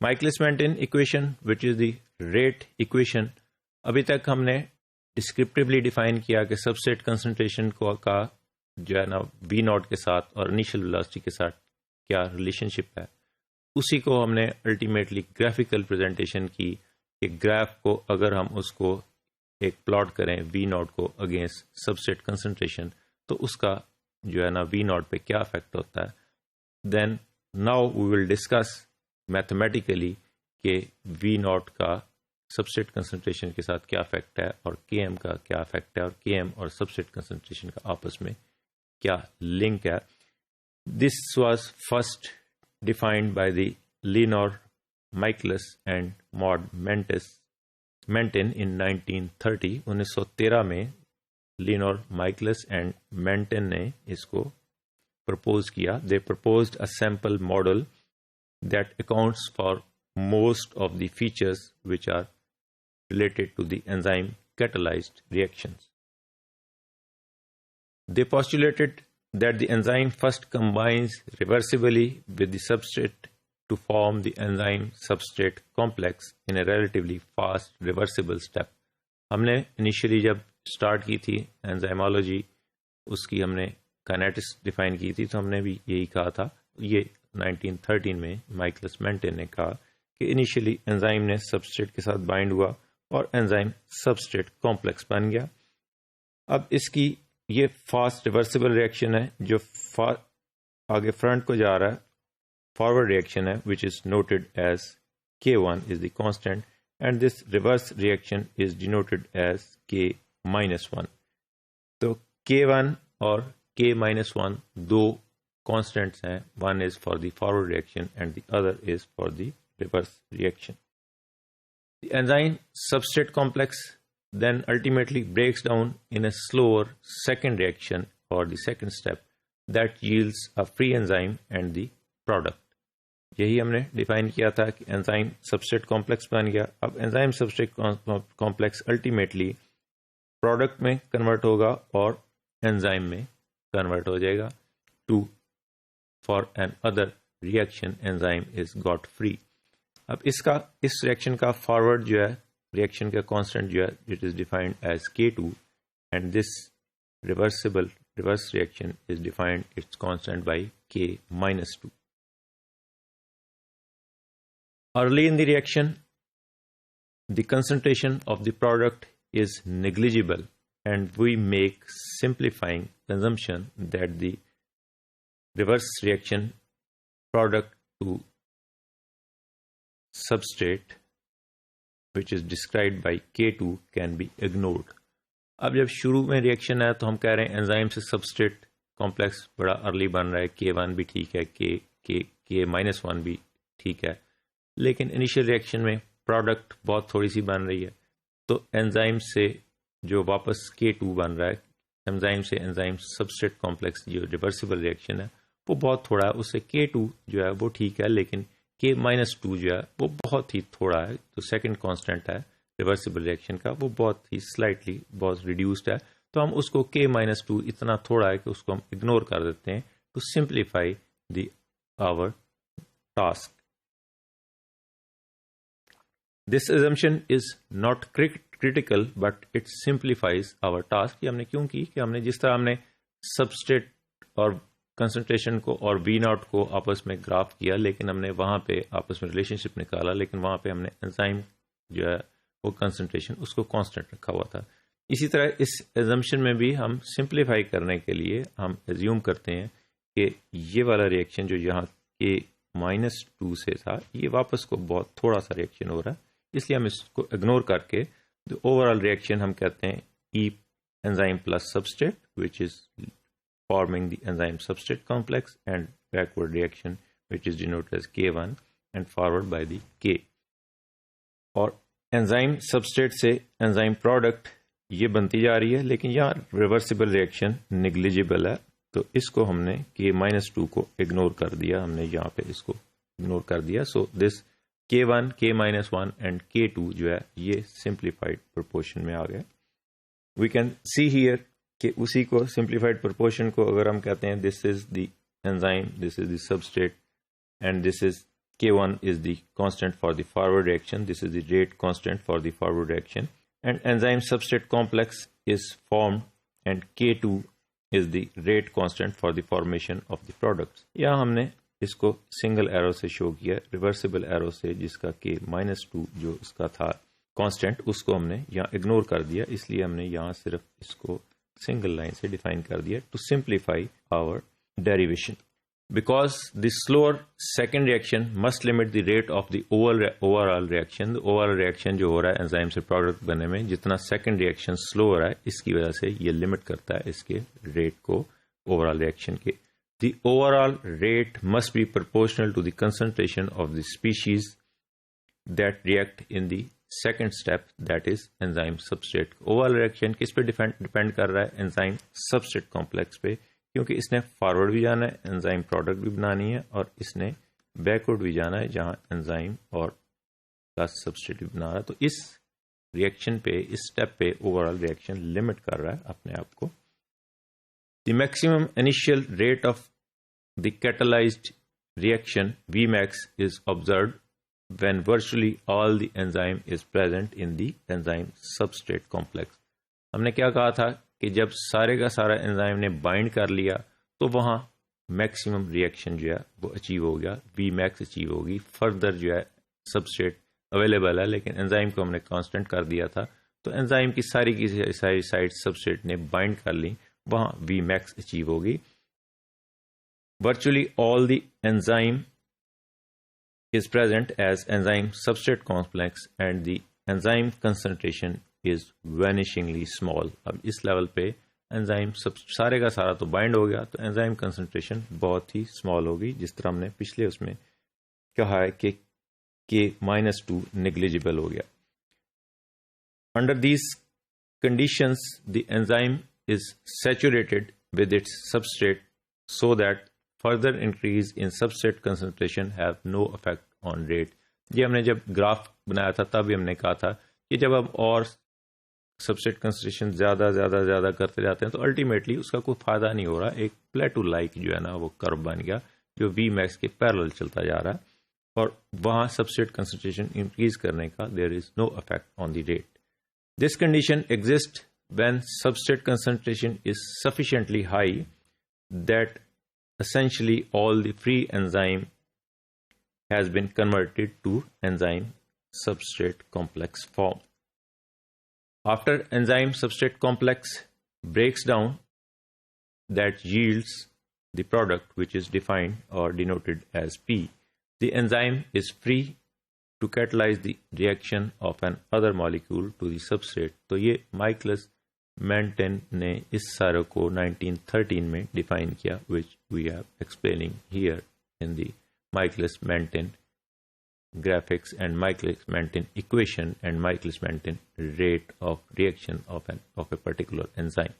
Michaelis-maintain equation which is the rate equation, अभी तक हमने डिस्क्रिप्टिवली डिफाइन किया कि सबस्ट्रेट कंसंट्रेशन का जो है ना वी नॉट के साथ और इनिशियल वेलोसिटी के साथ क्या रिलेशनशिप है। उसी को हमने अल्टीमेटली ग्राफिकल प्रेजेंटेशन की, एक ग्राफ को अगर हम उसको एक प्लॉट करें वी नॉट को अगेंस्ट सबस्ट्रेट कंसंट्रेशन, तो उसका जो है ना वी नॉट पे क्या इफेक्ट होता है। Then now we will discuss mathematically कि वी नॉट का सबस्ट्रेट कंसंट्रेशन के साथ क्या इफेक्ट है और के एम का क्या इफेक्ट है और के एम और सबस्ट्रेट कंसंट्रेशन का आपस में क्या लिंक है। This was first defined by the Leonard Michaelis and mod maintain इन 1930। 1913 में लियोनार्ड माइकलिस एंड मेंटेन ने इसको प्रपोज किया। They proposed a sample model that accounts for most of the features which are related to the enzyme catalyzed reactions. They postulated that the enzyme first combines reversibly with the substrate to form the enzyme substrate complex in a relatively fast reversible step. हमने initially जब start की थी enzymology, उसकी हमने kinetics define की थी, तो हमने भी यही कहा था। ये 1913 में माइकलिस मेंटेन ने कहा कि इनिशियली एंजाइम ने सबस्ट्रेट के साथ बाइंड हुआ और एंजाइम सबस्ट्रेट कॉम्प्लेक्स बन गया। अब इसकी ये फास्ट रिवर्सिबल रिएक्शन है जो आगे फ्रंट को जा रहा है, फॉरवर्ड रिएक्शन है which is noted as K1 is the constant and this reverse reaction is denoted as K-1। तो K1 और K-1 दो कांस्टेंट्स हैं, one is for the forward reaction and the other is for the reverse reaction. The enzyme substrate complex then ultimately breaks down in a slower second reaction or the second step that yields a free enzyme and the product. यही हमने define किया था कि enzyme substrate complex बन गया। अब enzyme substrate complex ultimately product में convert होगा और एंजाइम में कन्वर्ट हो जाएगा to for another reaction enzyme is got free. अब इस रिएक्शन का फॉरवर्ड जो है रिएक्शन का कांस्टेंट जो है it is defined as K2 and this reverse reaction is defined its constant by K-2। Early in the reaction the concentration of the product is negligible and we make simplifying consumption that the reverse reaction product to substrate which is described by K2 can be ignored. अब जब शुरू में reaction है तो हम कह रहे हैं एंजाइम से सबस्ट्रेट कॉम्प्लेक्स बड़ा अर्ली बन रहा है, K1 भी ठीक है, K-1 भी ठीक है, लेकिन इनिशियल रिएक्शन में प्रोडक्ट बहुत थोड़ी सी बन रही है, तो एंजाइम से जो वापस K2 बन रहा है, एंजाइम से एंजाइम सबस्ट्रेट कॉम्प्लेक्स जो रिवर्सिबल रिएक्शन है वो बहुत थोड़ा है, उससे K2 जो है वो ठीक है, लेकिन K-2 जो है वो बहुत ही थोड़ा है। तो सेकंड कांस्टेंट है रिवर्सिबल रिएक्शन का, वो बहुत ही स्लाइटली बहुत रिड्यूस्ड है, तो हम उसको K-2 इतना थोड़ा है कि उसको हम इग्नोर कर देते हैं to simplify the our task. This assumption is not critical but it simplifies our task. ये हमने क्यों की कि हमने जिस तरह हमने सबस्ट्रेट और कंसंट्रेशन को और वी नॉट को आपस में ग्राफ किया, लेकिन हमने वहां पे आपस में रिलेशनशिप निकाला, लेकिन वहां पे हमने एंजाइम जो है वो कंसंट्रेशन उसको कांस्टेंट रखा हुआ था। इसी तरह इस एजम्पशन में भी हम सिंप्लीफाई करने के लिए हम एज्यूम करते हैं कि ये वाला रिएक्शन जो यहाँ K-2 से था ये वापस को बहुत थोड़ा सा रिएक्शन हो रहा है, इसलिए हम इसको इग्नोर करके ओवरऑल रिएक्शन हम कहते हैं E enzyme plus substrate which is forming the enzyme substrate complex and backward reaction which is denoted as K1 and forward by the K। और एंजाइम सबस्ट्रेट से एंजाइम प्रोडक्ट ये बनती जा रही है, लेकिन यहाँ रिवर्सिबल रिएक्शन निग्लिजिबल है, तो इसको हमने K-2 को इग्नोर कर दिया, हमने यहाँ पे इसको इग्नोर कर दिया। So this K1, K-1 and K2 जो है ये सिंप्लीफाइड प्रोपोर्शन में आ गया। वी कैन सी हियर कि उसी को सिंप्लीफाइड प्रोपोर्शन को अगर हम कहते हैं this is the enzyme, this is the substrate and this is K1 is the constant for the forward reaction. This is the rate constant for the forward reaction. And enzyme substrate complex is formed, and K2 is the rate constant for the formation of the products. यहाँ हमने इसको single arrow से show किया, reversible arrow से, जिसका K-2 जो इसका था कांस्टेंट, उसको हमने यहाँ इग्नोर कर दिया, इसलिए हमने यहाँ सिर्फ इसको सिंगल लाइन से डिफाइन कर दिया to simplify our derivation. Because the slower second reaction must limit the rate of the overall reaction. Overall reaction जो हो रहा है एंजाइम से प्रोडक्ट बनने में, जितना सेकंड रिएक्शन स्लो हो रहा है, इसकी वजह से ये लिमिट करता है इसके रेट को ओवरऑल रिएक्शन के. The overall rate must be proportional to the concentration of the species that react in the second step, that is enzyme substrate. Overall reaction किस पे डिपेंड कर रहा है? एंजाइम सबस्ट्रेट कॉम्प्लेक्स पे, क्योंकि इसने फॉरवर्ड भी जाना है, एंजाइम प्रोडक्ट भी बनानी है, और इसने बैकवर्ड भी जाना है जहां एंजाइम और का सबस्ट्रेट भी बना रहा है. तो इस रिएक्शन पे, इस स्टेप पे ओवरऑल रिएक्शन लिमिट कर रहा है अपने आप को. The maximum initial rate of the catalysed reaction Vmax is observed when virtually all the enzyme is present in the enzyme substrate complex. हमने क्या कहा था कि जब सारे का सारा एंजाइम ने बाइंड कर लिया तो वहां मैक्सिमम रिएक्शन जो है वो अचीव हो गया, Vmax अचीव होगी. फर्दर जो है सबस्ट्रेट अवेलेबल है, लेकिन एंजाइम को हमने कांस्टेंट कर दिया था, तो एंजाइम की सारी साइड सबस्ट्रेट ने बाइंड कर ली, वहां Vmax अचीव होगी. Virtually all the enzyme is present as enzyme substrate complex and the enzyme concentration is vanishingly small. अब इस लेवल पे एंजाइम सारे का सारा तो बाइंड हो गया, तो एंजाइम कंसंट्रेशन बहुत ही स्मॉल होगी, जिस तरह हमने पिछले उसमें कहा है कि K-2 नेग्लिजिबल हो गया. Under these conditions, the enzyme is saturated with its substrate so that further increase in substrate concentration have no effect on rate. ये हमने जब ग्राफ बनाया था तब भी हमने कहा था कि जब हम और सबस्ट्रेट कंसंट्रेशन ज़्यादा करते जाते हैं तो अल्टीमेटली उसका कोई फायदा नहीं हो रहा. एक प्लेटू लाइक जो है ना वो कर्व बन गया जो Vmax के पैरेलल चलता जा रहा है, और वहाँ सबस्ट्रेट कंसंट्रेशन इंक्रीज करने का there is no effect on the rate. This condition exist when substrate concentration is sufficiently high that essentially all the free enzyme has been converted to enzyme substrate complex form. After enzyme substrate complex breaks down, that yields the product which is defined or denoted as P. The enzyme is free to catalyze the reaction of an other molecule to the substrate. तो ये Michaelis Menten ने इस सारे को 1913 में define किया, which we are explaining here in the Michaelis-Menten graphics and Michaelis-Menten equation and Michaelis-Menten rate of reaction of a particular enzyme.